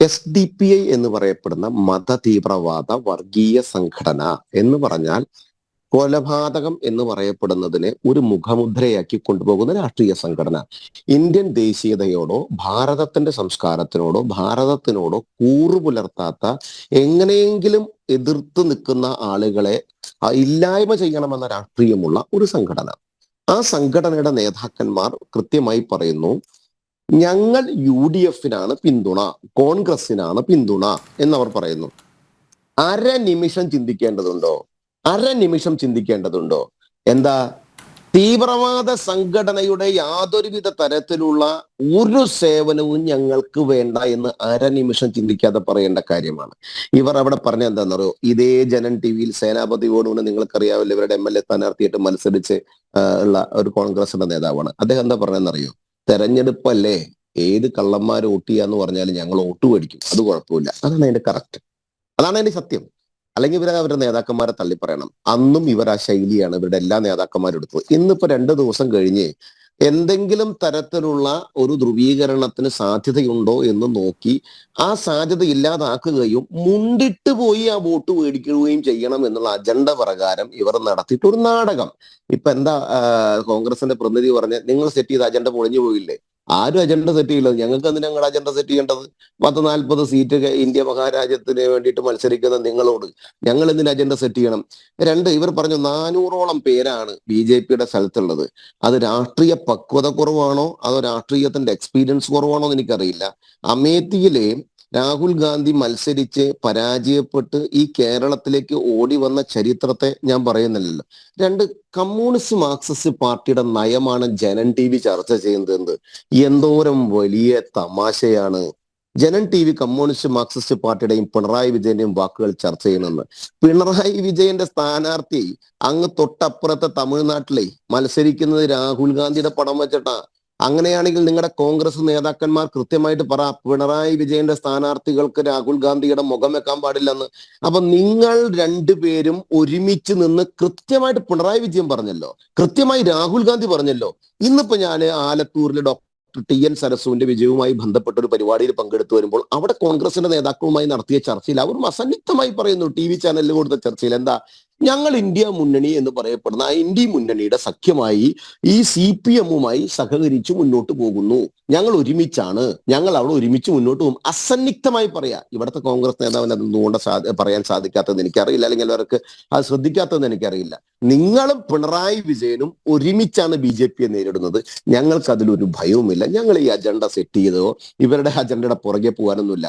SDPI എന്ന് പറയപ്പെടുന്ന മതതീവ്രവാദ വർഗീയ സംഘടന എന്ന് പറഞ്ഞാൽ കൊലപാതകം എന്ന് പറയപ്പെടുന്നതിനെ ഒരു മുഖമുദ്രയാക്കി കൊണ്ടുപോകുന്ന രാഷ്ട്രീയ സംഘടന. ഇന്ത്യൻ ദേശീയതയോടോ ഭാരതത്തിന്റെ സംസ്കാരത്തിനോടോ ഭാരതത്തിനോടോ കൂറു പുലർത്താത്ത, എങ്ങനെയെങ്കിലും എതിർത്ത് നിൽക്കുന്ന ആളുകളെ ഇല്ലായ്മ ചെയ്യണമെന്ന രാഷ്ട്രീയമുള്ള ഒരു സംഘടന. ആ സംഘടനയുടെ നേതാക്കന്മാർ കൃത്യമായി പറയുന്നു, ഞങ്ങൾ UDF-നാണ് പിന്തുണ, കോൺഗ്രസിനാണ് പിന്തുണ എന്നവർ പറയുന്നു. അരനിമിഷം ചിന്തിക്കേണ്ടതുണ്ടോ? അരനിമിഷം ചിന്തിക്കേണ്ടതുണ്ടോ? എന്താ, തീവ്രവാദ സംഘടനയുടെ യാതൊരുവിധ തരത്തിലുള്ള ഒരു സേവനവും ഞങ്ങൾക്ക് വേണ്ട എന്ന് അരനിമിഷം ചിന്തിക്കാതെ പറയേണ്ട കാര്യമാണ്. ഇവർ അവിടെ പറഞ്ഞ എന്താണെന്നറിയോ? ഇതേ ജനൻ TV-യിൽ സേനാപതിയോടുകൂടെ നിങ്ങൾക്കറിയാവില്ല, ഇവരുടെ MLA സ്ഥാനാർത്ഥിയായിട്ട് മത്സരിച്ച് ഉള്ള ഒരു കോൺഗ്രസിന്റെ നേതാവാണ്. അദ്ദേഹം എന്താ പറഞ്ഞതെന്നറിയോ? തെരഞ്ഞെടുപ്പല്ലേ, ഏത് കള്ളന്മാർ വോട്ട് ചെയ്യാന്ന് പറഞ്ഞാലും ഞങ്ങൾ വോട്ട് മേടിക്കും, അത് കുഴപ്പമില്ല. അതാണ് അതിന്റെ കറക്റ്റ്, അതാണ് അതിന്റെ സത്യം. അല്ലെങ്കിൽ ഇവരെ അവരുടെ നേതാക്കന്മാരെ തള്ളിപ്പറയണം. അന്നും ഇവർ ആ ശൈലിയാണ് ഇവരുടെ എല്ലാ നേതാക്കന്മാരും എടുത്തത്. ഇന്നിപ്പോ 2 ദിവസം കഴിഞ്ഞ് എന്തെങ്കിലും തരത്തിലുള്ള ഒരു ധ്രുവീകരണത്തിന് സാധ്യതയുണ്ടോ എന്ന് നോക്കി ആ സാധ്യത ഇല്ലാതാക്കുകയും മുണ്ടിട്ട് പോയി ആ വോട്ട് മേടിക്കുകയും ചെയ്യണം എന്നുള്ള അജണ്ട പ്രകാരം ഇവർ നടത്തിയിട്ട് ഒരു നാടകം. ഇപ്പൊ എന്താ കോൺഗ്രസിന്റെ പ്രതിനിധി പറഞ്ഞ്, നിങ്ങൾ സെറ്റ് ചെയ്ത അജണ്ട പൊളിഞ്ഞു പോയില്ലേ? ആരും അജണ്ട സെറ്റ് ചെയ്യില്ല. ഞങ്ങൾക്ക് എന്തിനാ ഞങ്ങളുടെ അജണ്ട സെറ്റ് ചെയ്യേണ്ടത്? 40 സീറ്റ് ഇന്ത്യ മഹാരാജ്യത്തിന് വേണ്ടിയിട്ട് മത്സരിക്കുന്ന നിങ്ങളോട് ഞങ്ങൾ എന്തിന് അജണ്ട സെറ്റ് ചെയ്യണം? 2, ഇവർ പറഞ്ഞു 400ഓളം പേരാണ് BJP-യുടെ സ്ഥലത്തുള്ളത്. അത് രാഷ്ട്രീയ പക്വത കുറവാണോ അതോ രാഷ്ട്രീയത്തിന്റെ എക്സ്പീരിയൻസ് കുറവാണോ എന്ന് എനിക്കറിയില്ല. അമേത്തിയിലെ രാഹുൽ ഗാന്ധി മത്സരിച്ച് പരാജയപ്പെട്ട് ഈ കേരളത്തിലേക്ക് ഓടി വന്ന ചരിത്രത്തെ ഞാൻ പറയുന്നില്ലല്ലോ. 2, കമ്മ്യൂണിസ്റ്റ് മാർക്സിസ്റ്റ് പാർട്ടിയുടെ നയമാണ് ജനൻ TV ചർച്ച ചെയ്യുന്നത്. എന്തോരം വലിയ തമാശയാണ്! ജനൻ TV കമ്മ്യൂണിസ്റ്റ് മാർക്സിസ്റ്റ് പാർട്ടിയുടെയും പിണറായി വിജയന്റെയും വാക്കുകൾ ചർച്ച ചെയ്യണമെന്ന്. പിണറായി വിജയന്റെ സ്ഥാനാർത്ഥി അങ്ങ് തൊട്ടപ്പുറത്തെ തമിഴ്നാട്ടിലെ മത്സരിക്കുന്നത് രാഹുൽ ഗാന്ധിയുടെ പടം വെച്ചിട്ടാ. അങ്ങനെയാണെങ്കിൽ നിങ്ങളുടെ കോൺഗ്രസ് നേതാക്കന്മാർ കൃത്യമായിട്ട് പറ, പിണറായി വിജയന്റെ സ്ഥാനാർത്ഥികൾക്ക് രാഹുൽ ഗാന്ധിയുടെ മുഖം വെക്കാൻ പാടില്ലെന്ന്. അപ്പൊ നിങ്ങൾ 2 പേരും ഒരുമിച്ച് നിന്ന് കൃത്യമായിട്ട് പിണറായി വിജയൻ പറഞ്ഞല്ലോ, കൃത്യമായി രാഹുൽ ഗാന്ധി പറഞ്ഞല്ലോ. ഇന്നിപ്പോ ഞാൻ ആലത്തൂരിലെ ഡോക്ടർ TN സരസുവിന്റെ വിജയവുമായി ബന്ധപ്പെട്ട ഒരു പരിപാടിയിൽ പങ്കെടുത്തു വരുമ്പോൾ അവിടെ കോൺഗ്രസിന്റെ നേതാക്കളുമായി നടത്തിയ ചർച്ചയിൽ അവർ അസന്നിഗ്ധമായി പറയുന്നു, TV ചാനലിൽ കൊടുത്ത ചർച്ചയിൽ, എന്താ, ഞങ്ങൾ ഇന്ത്യ മുന്നണി എന്ന് പറയപ്പെടുന്ന ആ ഇന്ത്യ മുന്നണിയുടെ സഖ്യമായി ഈ CPM-മായി സഹകരിച്ച് മുന്നോട്ട് പോകുന്നു, ഞങ്ങൾ ഒരുമിച്ചാണ്, ഞങ്ങൾ അവിടെ ഒരുമിച്ച് മുന്നോട്ട് പോകും. അസന്നിഗ്ധമായി പറയാ. ഇവിടുത്തെ കോൺഗ്രസ് നേതാവിന് അതൊന്നുകൊണ്ട് പറയാൻ സാധിക്കാത്തതെന്ന് എനിക്കറിയില്ല, അല്ലെങ്കിൽ അവർക്ക് അത് ശ്രദ്ധിക്കാത്തതെന്ന് എനിക്കറിയില്ല. നിങ്ങളും പിണറായി വിജയനും ഒരുമിച്ചാണ് BJP-യെ നേരിടുന്നത്. ഞങ്ങൾക്ക് അതിലൊരു ഭയവുമില്ല. ഞങ്ങൾ ഈ അജണ്ട സെറ്റ് ചെയ്തോ ഇവരുടെ അജണ്ടയുടെ പുറകെ പോകാനൊന്നുമില്ല.